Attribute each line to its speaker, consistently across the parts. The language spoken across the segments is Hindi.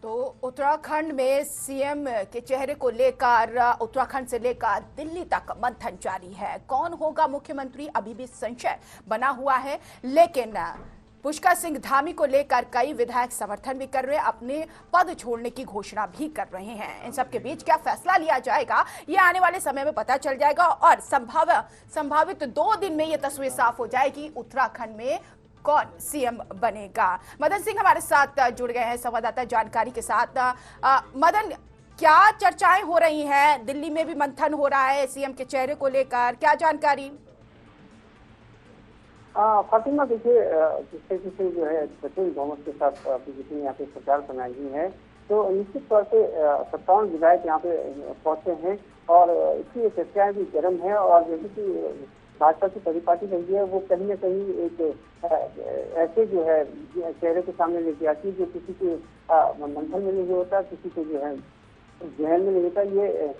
Speaker 1: तो उत्तराखंड में सीएम के चेहरे को लेकर उत्तराखंड से लेकर दिल्ली तक मंथन जारी है। कौन होगा मुख्यमंत्री अभी भी संशय बना हुआ है, लेकिन पुष्कर सिंह धामी को लेकर कई विधायक समर्थन भी कर रहे हैं, अपने पद छोड़ने की घोषणा भी कर रहे हैं। इन सब के बीच क्या फैसला लिया जाएगा ये आने वाले समय में पता चल जाएगा और संभावित 2 दिन में ये तस्वीर साफ हो जाएगी उत्तराखंड में कौन सीएम बनेगा। मदन सिंह हमारे साथ जुड़ गए हैं संवाददाता जानकारी के साथ। मदन, क्या चर्चाएं हो रही हैं? दिल्ली में भी मंथन हो रहा है सीएम के चेहरे को लेकर, क्या जानकारी?
Speaker 2: फातिमा, देखिए जिस तरीके से जो है प्रचुर बहुमत के साथ बीजेपी ने यहाँ पे सरकार बनाई हुई है, तो निश्चित तौर पे 57 विधायक यहाँ पे पहुंचे हैं और इसकी चर्चाएं भी गर्म है। और जैसे कि भाजपा की बड़ी पार्टी रही है, वो कहीं न कहीं एक ऐसे जो है चेहरे के सामने लेके आती है जो किसी के मंथन में नहीं होता, किसी को जो है जहन में नहीं होता। ये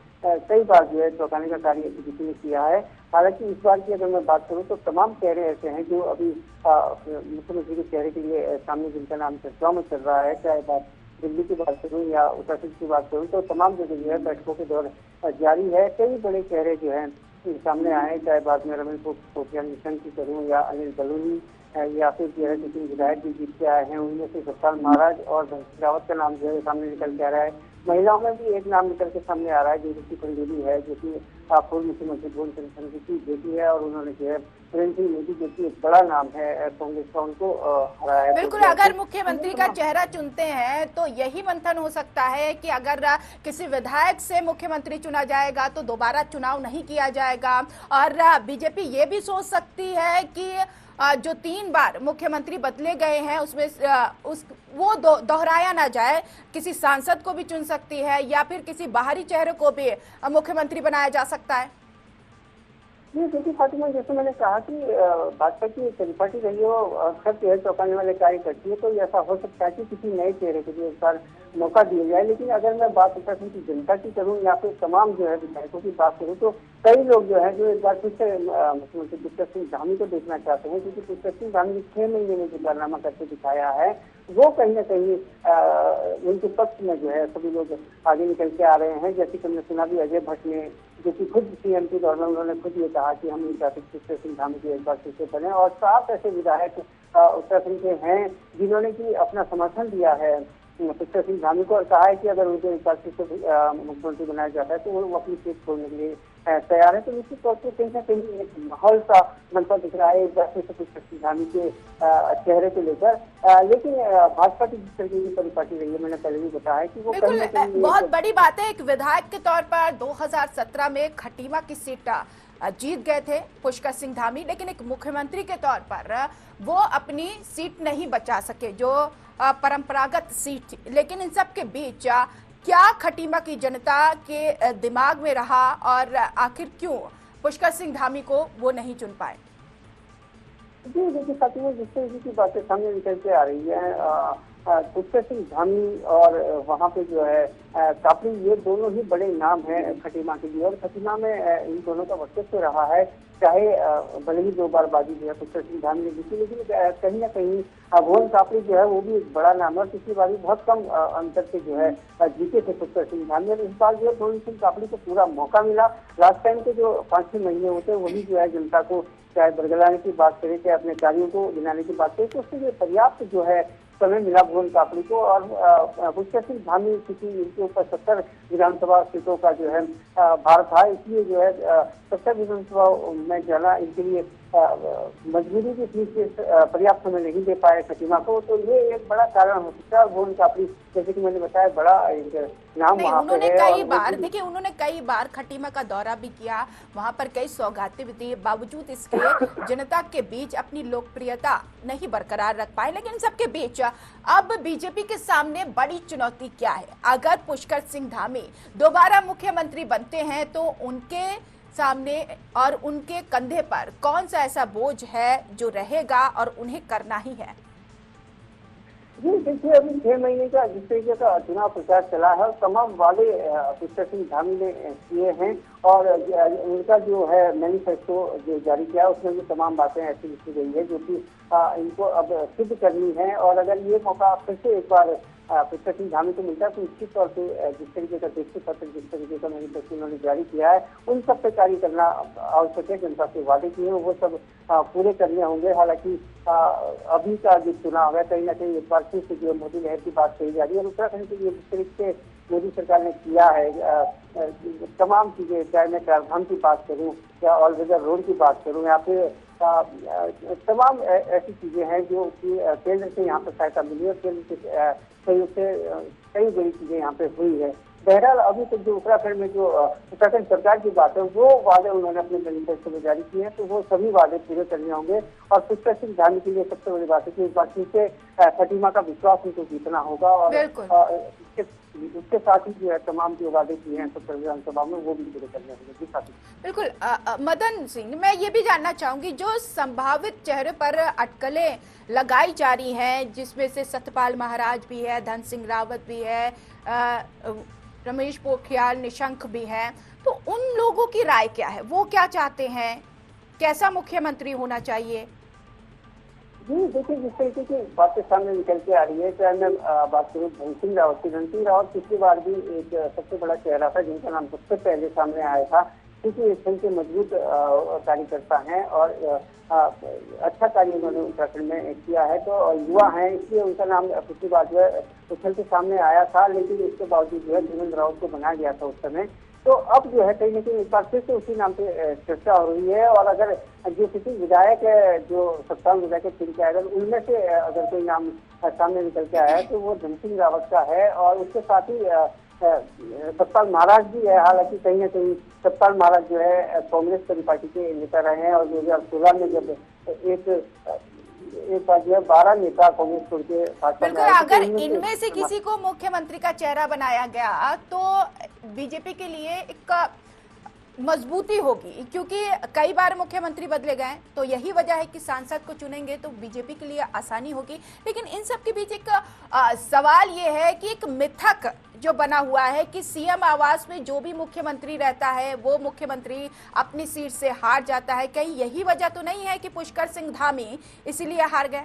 Speaker 2: कई बार जो है चौंकाने का कार्य बीजेपी ने किया है। हालांकि इस बार की अगर मैं बात करूं तो तमाम चेहरे ऐसे हैं जो अभी मुख्यमंत्री के चेहरे के लिए सामने जिनका नाम चर्चाओं में चल रहा है। चाहे बात दिल्ली की बात करूं या उत्तराखंड की बात करूं, तो तमाम जगह जो है बैठकों के दौर जारी है। कई बड़े चेहरे जो है सामने आए, चाहे बात में रमेश पोखरियाल निशंक की करूँ या अनिल बलूनी या फिर जो है किसी विधायक भी जीत के आए हैं, उनमें से सत्तान महाराज और धनसिंह रावत का नाम जो है सामने निकल के आ रहा है। महिलाओं में भी एक नाम निकल के सामने आ रहा है जो ऋषि खंडूरी है, जो कि पूर्व मुख्यमंत्री भुवनेश्वर सिंह की बेटी है और उन्होंने जो है प्रियंका मोदी जो कि एक बड़ा नाम है कांग्रेस का, उनको हराया है।
Speaker 1: बिल्कुल, अगर मुख्यमंत्री का चेहरा चुनते हैं तो यही मंथन हो सकता है कि अगर किसी विधायक से मुख्यमंत्री चुना जाएगा तो दोबारा चुनाव नहीं किया जाएगा। और बीजेपी ये भी सोच सकती है कि जो 3 बार मुख्यमंत्री बदले गए हैं उसमें वो दोहराया ना जाए, किसी सांसद को भी चुन सकती है या फिर किसी बाहरी चेहरे को भी मुख्यमंत्री बनाया जा सकता है।
Speaker 2: जी देखिए फातिमा, जैसे मैंने कहा कि भाजपा की एक पार्टी रही हो अक्सर जो है चौंकाने वाले कार्य करती है, तो ऐसा हो सकता है कि किसी नए चेहरे को भी एक बार मौका दिया जाए। लेकिन अगर मैं बात उत्तराखंड की जनता की करूं या फिर तमाम जो है विधायकों की बात करूं, तो कई लोग जो है जो एक बार फिर से मुख्यमंत्री पुष्कर सिंह धामी को देखना चाहते हैं, क्योंकि पुष्कर सिंह धामी ने 6 महीने में जो कारनामा करके दिखाया है वो कहीं न कहीं उनके पक्ष में जो है सभी लोग आगे निकल के आ रहे हैं। जैसे कि हमने सुना भी अजय भट्ट ने, जो कि खुद सीएम के दौरान उन्होंने खुद ये कहा कि हम नहीं चाहते पुष्कर सिंह धामी के एक बार फिर से बने। और 7 ऐसे विधायक उत्तराखंड के हैं जिन्होंने की अपना समर्थन दिया है पुष्कर सिंह धामी को और कहा है कि अगर उनको एक बार फिर से मुख्यमंत्री बनाया जाता है तो वो अपनी सीट छोड़ने के लिए तैयार है। तो निश्चित तौर पर कहीं ना कहीं एक माहौल सा बनता दिख रहा है एक बार फिर से पुष्कर सिंह धामी के चेहरे को लेकर। लेकिन भाजपा की जिस तरीके की परिपाटी रही है, मैंने पहले भी बताया कि वो
Speaker 1: कहीं ना कहीं बहुत बड़ी बात है। एक विधायक के तौर पर 2017 में खटीमा की सीट जीत गए थे पुष्कर सिंह धामी, लेकिन एक मुख्यमंत्री के तौर पर वो अपनी सीट नहीं बचा सके जो परंपरागत सीट थी। लेकिन इन सब के बीच क्या खटीमा की जनता के दिमाग में रहा और आखिर क्यों पुष्कर सिंह धामी को वो नहीं चुन पाए?
Speaker 2: जी देखिए फातिमा, जिस तरीके की बातें सामने निकल के आ रही है, पुष्कर सिंह धामी और वहाँ पे जो है काफी, ये दोनों ही बड़े नाम हैं खटीमा के लिए और खटीमा में इन दोनों का वर्चस्व रहा है। चाहे भले ही 2 बार बाजी जो है पुष्कर सिंह धामी ने जीती, लेकिन कहीं ना कहीं भुवन कापड़ी जो है वो भी एक बड़ा नाम है। पिछली बार भी बहुत कम अंतर से जो है जीते थे पुष्कर सिंह धामी और इस बार जो है भुवन सिंह कापड़ी को पूरा मौका मिला। लास्ट टाइम के जो 5-6 महीने होते हैं वही जो है जनता को चाहे बरगलाने की बात करें, चाहे अपने कार्यों को गिनाने की बात करें, तो उसके लिए पर्याप्त जो है समय मिला भुवन कापड़ी को। और पुष्कर सिंह धामी किसी इनके ऊपर 70 विधानसभा सीटों का जो है भार था, इसलिए जो है 70 विधानसभा में जाना इनके लिए मजबूरी की थी कि पर्याप्त समय नहीं दे पाए खटीमा को। तो ये एक बड़ा कारण हो सकता है। भुवन कापड़ी जैसे कि मैंने बताया बड़ा एक नाम वहाँ पे है।
Speaker 1: कई बार देखिए उन्होंने कई बार खटीमा का दौरा भी किया, वहां पर कई सौगातें भी दी, बावजूद इसके जनता के बीच अपनी लोकप्रियता नहीं बरकरार रख पाए। लेकिन सबके बीच अब बीजेपी के सामने बड़ी चुनौती क्या है? अगर पुष्कर सिंह धामी दोबारा मुख्यमंत्री बनते हैं तो उनके सामने और उनके कंधे पर कौन सा ऐसा बोझ है जो रहेगा और उन्हें करना ही है?
Speaker 2: जी देखिए, अभी 6 महीने का जिस तरीके का चुनाव प्रचार चला है तमाम वादे पुष्कर सिंह धामी ने किए हैं और उनका जो है मैनिफेस्टो जो जारी किया उसमें भी तमाम बातें ऐसी लिखी गई है जो कि इनको अब सिद्ध करनी है। और अगर ये मौका फिर से एक बार पुष्कर सिंह धामी को मिलता है तो निश्चित तौर पे जिस तरीके का दृष्टि पत्र, जिस तरीके का मैनिफेस्टो उन्होंने जारी किया है, उन सब पे कार्य करना आवश्यक है। जनता से वादे किए हैं वो सब पूरे करने होंगे। हालांकि अभी का जो चुनाव है कहीं ना कहीं एक बार फिर से जो मोदी लहर की बात कही जा रही है, और उत्तराखंड के लिए जिस तरीके से मोदी सरकार ने किया है तमाम चीजें, चाहे मैं चारधाम की बात करूं या ऑल वेदर रोड की बात करूं, या फिर तमाम ऐसी चीजें हैं जो कि केंद्र से यहाँ पर सहायता मिली है, केंद्र के सहयोग से कई बड़ी चीजें यहाँ पे हुई है। बहरहाल अभी तक जो उत्तराखंड में जो उत्तराखंड सरकार की बात है वो वादे उन्होंने अपने मैनिफेस्टो में जारी किए हैं, तो वो सभी वादे पूरे करने होंगे। और पुष्कर सिंह धामी के लिए सबसे बड़ी बात है कि इस बार फिर से प्रतिमा का विश्वास उनको जीतना होगा, और उसके साथ ही जो है तमाम जो वादे किए हैं तो विधानसभा में वो भी पूरे करने होंगे। जी साथी
Speaker 1: बिल्कुल। मदन सिंह, मैं ये भी जानना चाहूंगी, जो संभावित चेहरे पर अटकलें लगाई जा रही हैं, जिसमें से सत्यपाल महाराज भी है, धन सिंह रावत भी है, रमेश पोखरियाल निशंक भी हैं, तो उन लोगों की राय क्या है? वो क्या चाहते हैं? कैसा मुख्यमंत्री होना चाहिए?
Speaker 2: जी देखिए, जिस तरीके की बातें सामने निकल के आ रही है, चाहे मैं बात करूँ धन सिंह रावत की, धन सिंह रावत पिछली बार भी एक सबसे बड़ा चेहरा था जिनका नाम सबसे पहले सामने आया था, क्योंकि इस संघ के मजबूत कार्यकर्ता हैं और अच्छा कार्य उन्होंने उत्तराखंड में किया है, तो युवा हैं इसलिए उनका नाम पिछली बार जो है उछल के सामने आया था। लेकिन इसके बावजूद जो है धर्मेंद्र रावत को बनाया गया था उस समय। तो अब जो है कहीं ना कहीं एक बार फिर से उसी नाम पे चर्चा हो रही है, और अगर जो किसी विधायक जो 57 विधायक चुन के आए, अगर उनमें से अगर कोई नाम सामने निकल के आया है तो वो धन सिंह रावत का है। और उसके साथ ही सतपाल महाराज भी है। हालांकि कहीं ना कहीं सतपाल महाराज जो है कांग्रेस पार्टी के नेता रहे हैं, और 2016 में जब एक बार जो है 12 नेता कांग्रेस छोड़ के भाजपा में आए,
Speaker 1: अगर इनमें से किसी को मुख्यमंत्री का चेहरा बनाया गया तो बीजेपी के लिए एक मजबूती होगी, क्योंकि कई बार मुख्यमंत्री बदले गए, तो यही वजह है कि सांसद को चुनेंगे तो बीजेपी के लिए आसानी होगी। लेकिन इन सब के बीच एक सवाल ये है कि एक मिथक जो बना हुआ है कि सीएम आवास में जो भी मुख्यमंत्री रहता है वो मुख्यमंत्री अपनी सीट से हार जाता है। कहीं यही वजह तो नहीं है कि पुष्कर सिंह धामी इसीलिए हार गए?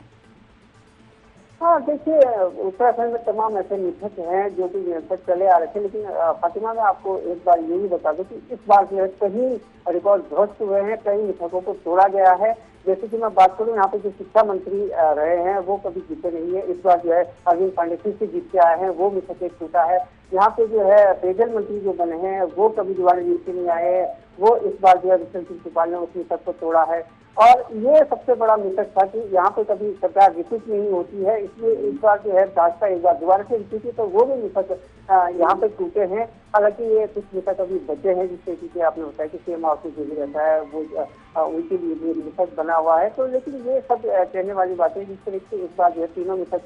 Speaker 2: हाँ देखिए, उत्तराखंड में तमाम ऐसे मिथक हैं जो कि निरंतर चले आ रहे थे, लेकिन फातिमा में आपको एक बार ये भी बता दूं कि इस बार जो है कई रिकॉर्ड ध्वस्त हुए हैं, कई मिथकों को तोड़ा गया है। जैसे कि मैं बात करूं, यहाँ पे जो शिक्षा मंत्री रहे हैं वो कभी जीते नहीं है, इस बार जो है अरविंद पांडे फिर से जीत के आए हैं, वो मिथक एक टूटा है। यहाँ पे जो है पेयजल मंत्री जो बने हैं वो कभी दोबारा जीत के नहीं आए हैं, वो इस बार जो है विष्णु सिंह सुपाल ने उस मिथक को तोड़ा है। और ये सबसे बड़ा मिथक था कि यहाँ पे कभी सरकार रिपीट नहीं होती है, इसलिए इस बार जो है भाजपा एक बार दोबारा से जीती, तो वो भी मिथक यहाँ पे टूटे हैं। हालांकि ये कुछ मिथक अभी बचे हैं, जिससे कि आपने बताया कि सीएम हाउस जो भी रहता है वो उनके लिए भी मिथक बना हुआ है। तो लेकिन ये सब कहने वाली बातें, जिस तरीके से इस बार जो है तीनों मिथक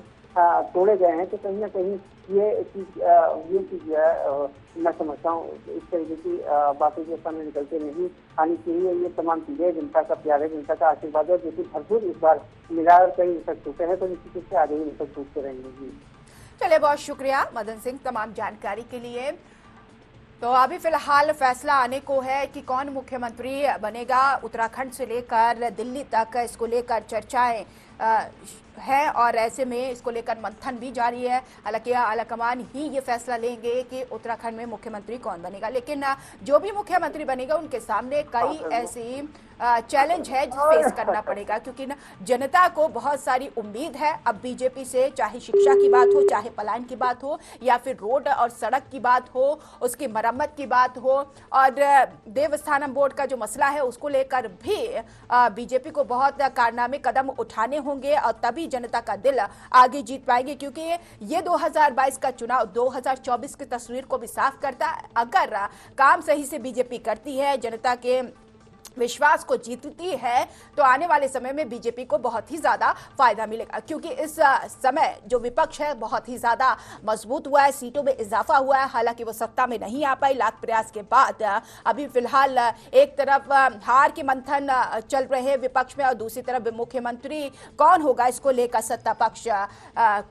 Speaker 2: तोड़े गए हैं, तो कहीं ना कहीं ये चीज जो है मैं समझता हूँ इस तरीके की बातें जो सामने निकल के नहीं आनी चाहिए। ये तमाम चीजें जनता का प्यार है, जनता का आशीर्वाद है, जो कि भरपूर इस बार मिला और कई मिथक टूटे हैं, तो निश्चित रूप से आगे भी मिथक टूटते रहेंगे।
Speaker 1: चलिए, बहुत शुक्रिया मदन सिंह तमाम जानकारी के लिए। तो अभी फिलहाल फैसला आने को है कि कौन मुख्यमंत्री बनेगा। उत्तराखंड से लेकर दिल्ली तक इसको लेकर चर्चाएं है, और ऐसे में इसको लेकर मंथन भी जारी है। हालांकि आलाकमान ही ये फैसला लेंगे कि उत्तराखंड में मुख्यमंत्री कौन बनेगा, लेकिन जो भी मुख्यमंत्री बनेगा उनके सामने कई ऐसी चैलेंज है जो फेस करना पड़ेगा, क्योंकि जनता को बहुत सारी उम्मीद है अब बीजेपी से, चाहे शिक्षा की बात हो, चाहे पलायन की बात हो, या फिर रोड और सड़क की बात हो, उसकी मरम्मत की बात हो, और देवस्थानम बोर्ड का जो मसला है उसको लेकर भी बीजेपी को बहुत कारनामे कदम उठाने होंगे, और तभी जनता का दिल आगे जीत पाएंगे। क्योंकि ये 2022 का चुनाव 2024 की तस्वीर को भी साफ करता है। अगर काम सही से बीजेपी करती है, जनता के विश्वास को जीतती है, तो आने वाले समय में बीजेपी को बहुत ही ज्यादा फायदा मिलेगा, क्योंकि इस समय जो विपक्ष है बहुत ही ज्यादा मजबूत हुआ है, सीटों में इजाफा हुआ है। हालांकि वो सत्ता में नहीं आ पाई लाख प्रयास के बाद। अभी फिलहाल एक तरफ हार के मंथन चल रहे विपक्ष में, और दूसरी तरफ मुख्यमंत्री कौन होगा इसको लेकर सत्ता पक्ष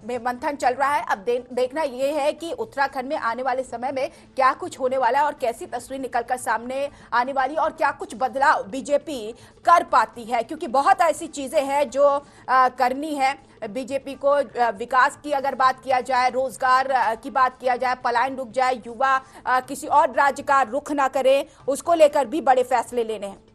Speaker 1: में मंथन चल रहा है। अब देखना यह है कि उत्तराखंड में आने वाले समय में क्या कुछ होने वाला है, और कैसी तस्वीर निकलकर सामने आने वाली, और क्या कुछ बदलाव बीजेपी कर पाती है, क्योंकि बहुत ऐसी चीजें हैं जो करनी है। बीजेपी को विकास की अगर बात किया जाए, रोजगार की बात किया जाए, पलायन रुक जाए, युवा किसी और राज्य का रुख ना करे, उसको लेकर भी बड़े फैसले लेने हैं।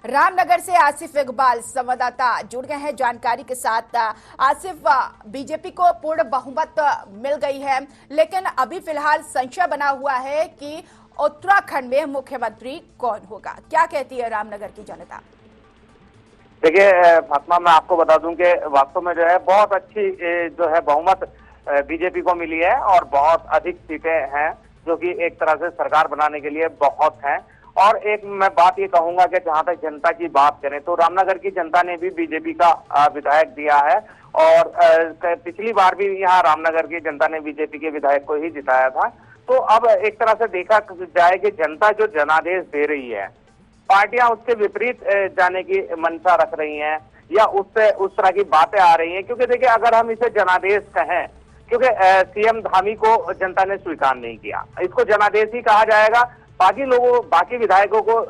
Speaker 1: रामनगर से आसिफ इकबाल संवाददाता जुड़ गए हैं जानकारी के साथ। आसिफ, बीजेपी को पूर्ण बहुमत मिल गई है, लेकिन अभी फिलहाल संशय बना हुआ है कि उत्तराखंड में मुख्यमंत्री कौन होगा। क्या कहती है रामनगर की जनता?
Speaker 3: देखिए फातिमा, मैं आपको बता दूं कि वास्तव में जो है बहुत अच्छी जो है बहुमत बीजेपी को मिली है और बहुत अधिक सीटें हैं जो कि एक तरह से सरकार बनाने के लिए बहुत हैं। और एक मैं बात ये कहूंगा कि जहां तक जनता की बात करें तो रामनगर की जनता ने भी बीजेपी का विधायक दिया है और पिछली बार भी यहाँ रामनगर की जनता ने बीजेपी के विधायक को ही जिताया था। तो अब एक तरह से देखा जाए कि जनता जो जनादेश दे रही है, पार्टियां उसके विपरीत जाने की मंशा रख रही हैं या उससे उस तरह की बातें आ रही हैं। क्योंकि देखिए, अगर हम इसे जनादेश कहें, क्योंकि सीएम धामी को जनता ने स्वीकार नहीं किया, इसको जनादेश ही कहा जाएगा। बाकी लोगों, बाकी विधायकों को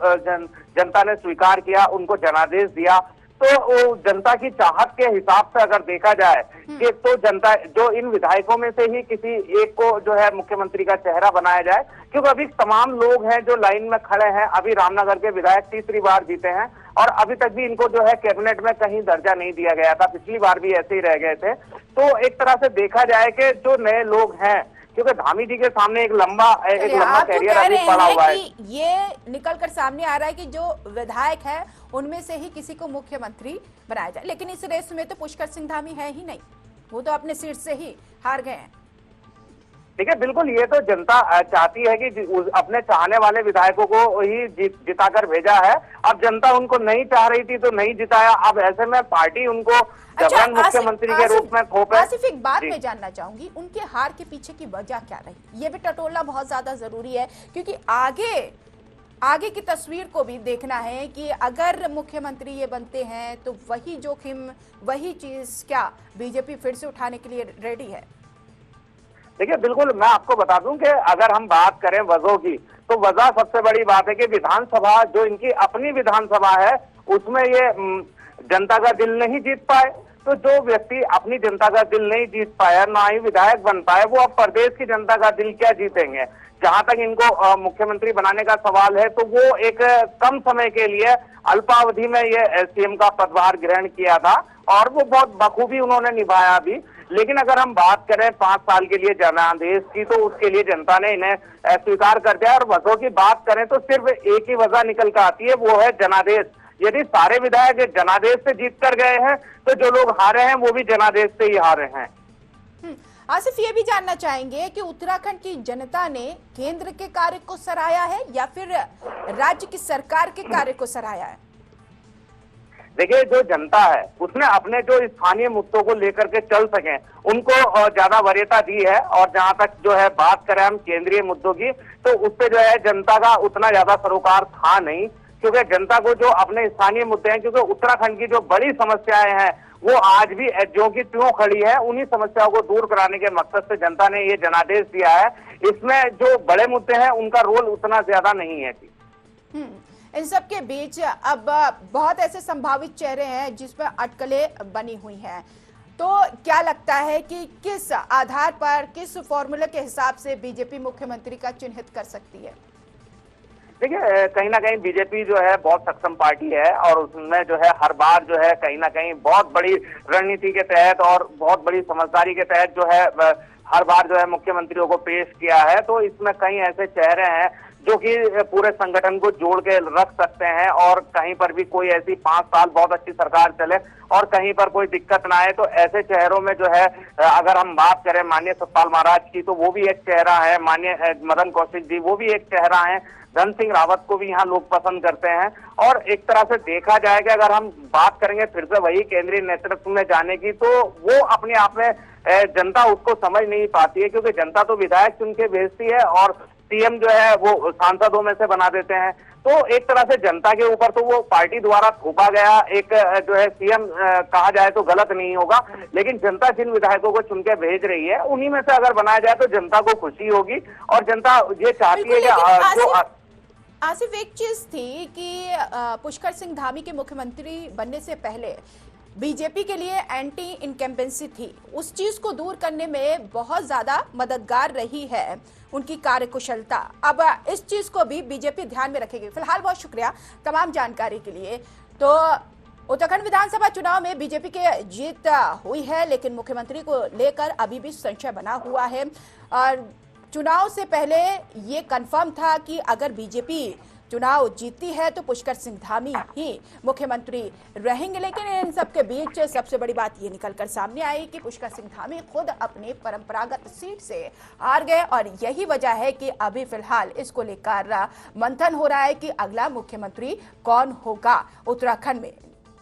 Speaker 3: जनता ने स्वीकार किया, उनको जनादेश दिया। तो जनता की चाहत के हिसाब से अगर देखा जाए कि तो जनता जो इन विधायकों में से ही किसी एक को जो है मुख्यमंत्री का चेहरा बनाया जाए, क्योंकि अभी तमाम लोग हैं जो लाइन में खड़े हैं। अभी रामनगर के विधायक तीसरी बार जीते हैं और अभी तक भी इनको जो है कैबिनेट में कहीं दर्जा नहीं दिया गया था, पिछली बार भी ऐसे ही रह गए थे। तो एक तरह से देखा जाए कि जो नए लोग हैं, क्योंकि धामी जी के सामने एक लंबा कैरियर अभी पड़ा हुआ है।
Speaker 1: ये निकलकर सामने आ रहा है कि जो विधायक है उनमें से ही किसी को मुख्यमंत्री बनाया जाए, लेकिन इस रेस में तो पुष्कर सिंह धामी है ही नहीं, वो तो अपने सीट से ही हार गए हैं।
Speaker 3: देखिए, बिल्कुल ये तो जनता चाहती है कि अपने चाहने वाले विधायकों को ही जिताकर भेजा है। अब जनता उनको नहीं चाह रही थी तो नहीं जिताया, अब ऐसे में पार्टी उनको जबरन मुख्यमंत्री के रूप में थोपे।
Speaker 1: आसिफ, एक बात मैं जानना चाहूंगी, उनके हार के पीछे की वजह क्या रही? ये भी टटोलना बहुत ज्यादा जरूरी है, क्योंकि आगे की तस्वीर को भी देखना है कि अगर मुख्यमंत्री ये बनते हैं तो वही जोखिम, वही चीज क्या बीजेपी फिर से उठाने के लिए रेडी है?
Speaker 3: देखिए, बिल्कुल मैं आपको बता दूं कि अगर हम बात करें वजहों की, तो वजह सबसे बड़ी बात है कि विधानसभा, जो इनकी अपनी विधानसभा है, उसमें ये जनता का दिल नहीं जीत पाए। तो जो व्यक्ति अपनी जनता का दिल नहीं जीत पाया, ना ही विधायक बन पाए, वो अब प्रदेश की जनता का दिल क्या जीतेंगे? जहां तक इनको मुख्यमंत्री बनाने का सवाल है, तो वो एक कम समय के लिए अल्पावधि में ये सीएम का पदभार ग्रहण किया था और वो बहुत बखूबी उन्होंने निभाया भी। लेकिन अगर हम बात करें 5 साल के लिए जनादेश की, तो उसके लिए जनता ने इन्हें स्वीकार कर दिया। और वजहों की बात करें तो सिर्फ एक ही वजह निकल कर आती है, वो है जनादेश। यदि सारे विधायक जनादेश से जीत कर गए हैं तो जो लोग हारे हैं वो भी जनादेश से ही हारे हैं।
Speaker 1: आसिफ, ये भी जानना चाहेंगे कि उत्तराखंड की जनता ने केंद्र के कार्य को सराहा है या फिर राज्य की सरकार के कार्य को सराहा है?
Speaker 3: देखिए, जो जनता है उसने अपने जो स्थानीय मुद्दों को लेकर के चल सके उनको ज्यादा वरीयता दी है। और जहां तक जो है बात करें हम केंद्रीय मुद्दों की, तो उससे जो है जनता का उतना ज्यादा सरोकार था नहीं, क्योंकि जनता को जो अपने स्थानीय मुद्दे हैं, क्योंकि उत्तराखंड की जो बड़ी समस्याएं हैं वो आज भी ज्यों की त्यों खड़ी है, उन्हीं समस्याओं को दूर कराने के मकसद से जनता ने ये जनादेश दिया है। इसमें जो बड़े मुद्दे हैं उनका रोल उतना ज्यादा नहीं है।
Speaker 1: इन सब के बीच अब बहुत ऐसे संभावित चेहरे हैं जिसमें अटकलें बनी हुई हैं, तो क्या लगता है कि किस आधार पर, किस फॉर्मूले के हिसाब से बीजेपी मुख्यमंत्री का चिन्हित कर सकती है?
Speaker 3: देखिए, कहीं ना कहीं बीजेपी जो है बहुत सक्षम पार्टी है और उसमें जो है हर बार जो है कहीं ना कहीं बहुत बड़ी रणनीति के तहत और बहुत बड़ी समझदारी के तहत जो है हर बार जो है मुख्यमंत्रियों को पेश किया है। तो इसमें कई ऐसे चेहरे हैं जो कि पूरे संगठन को जोड़ के रख सकते हैं और कहीं पर भी कोई ऐसी 5 साल बहुत अच्छी सरकार चले और कहीं पर कोई दिक्कत ना आए, तो ऐसे चेहरों में जो है अगर हम बात करें माननीय सतपाल महाराज की, तो वो भी एक चेहरा है। माननीय मदन कौशिक जी, वो भी एक चेहरा है। धन सिंह रावत को भी यहाँ लोग पसंद करते हैं। और एक तरह से देखा जाए कि अगर हम बात करेंगे फिर से वही केंद्रीय नेतृत्व में जाने की, तो वो अपने आप में जनता उसको समझ नहीं पाती है, क्योंकि जनता तो विधायक चुन के भेजती है और सीएम जो है वो सांसदों में से बना देते हैं। तो एक तरह से जनता के ऊपर तो वो पार्टी द्वारा थोपा गया एक जो है सीएम कहा जाए तो गलत नहीं होगा, लेकिन जनता जिन विधायकों को चुन के भेज रही है उन्हीं में से अगर बनाया जाए तो जनता को खुशी होगी और जनता ये चाहती है कि जो
Speaker 1: आसिफ, एक चीज थी कि पुष्कर सिंह धामी के मुख्यमंत्री बनने से पहले बीजेपी के लिए एंटी इनकम्बेंसी थी। उस चीज को दूर करने में बहुत ज्यादा मददगार रही है उनकी कार्यकुशलता। अब इस चीज को भी बीजेपी ध्यान में रखेगी। फिलहाल बहुत शुक्रिया तमाम जानकारी के लिए। तो उत्तराखंड विधानसभा चुनाव में बीजेपी की जीत हुई है, लेकिन मुख्यमंत्री को लेकर अभी भी संशय बना हुआ है। और चुनाव से पहले ये कंफर्म था कि अगर बीजेपी चुनाव जीतती है तो पुष्कर सिंह धामी ही मुख्यमंत्री रहेंगे, लेकिन इन सबके बीच सबसे बड़ी बात ये निकलकर सामने आई कि पुष्कर सिंह धामी खुद अपने परंपरागत सीट से हार गए और यही वजह है कि अभी फिलहाल इसको लेकर मंथन हो रहा है कि अगला मुख्यमंत्री कौन होगा। उत्तराखंड में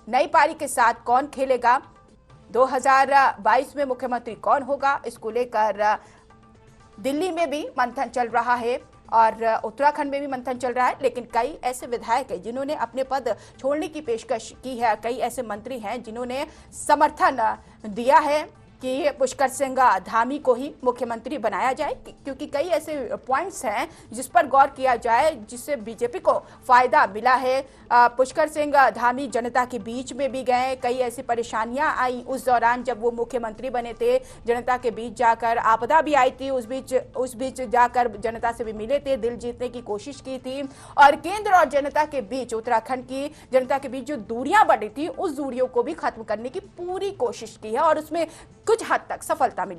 Speaker 1: नई पारी के साथ कौन खेलेगा, 2022 में मुख्यमंत्री कौन होगा, इसको लेकर दिल्ली में भी मंथन चल रहा है और उत्तराखंड में भी मंथन चल रहा है। लेकिन कई ऐसे विधायक हैं जिन्होंने अपने पद छोड़ने की पेशकश की है, कई ऐसे मंत्री हैं जिन्होंने समर्थन दिया है कि पुष्कर सिंह धामी को ही मुख्यमंत्री बनाया जाए, क्योंकि कई ऐसे पॉइंट्स हैं जिस पर गौर किया जाए जिससे बीजेपी को फायदा मिला है। पुष्कर सिंह धामी जनता के बीच में भी गए, कई ऐसी परेशानियां आई उस दौरान जब वो मुख्यमंत्री बने थे, जनता के बीच जाकर आपदा भी आई थी, उस बीच जाकर जनता से भी मिले थे, दिल जीतने की कोशिश की थी और केंद्र और जनता के बीच, उत्तराखंड की जनता के बीच जो दूरियां बढ़ी थी उस दूरियों को भी खत्म करने की पूरी कोशिश की है और उसमें कुछ हद तक सफलता मिली।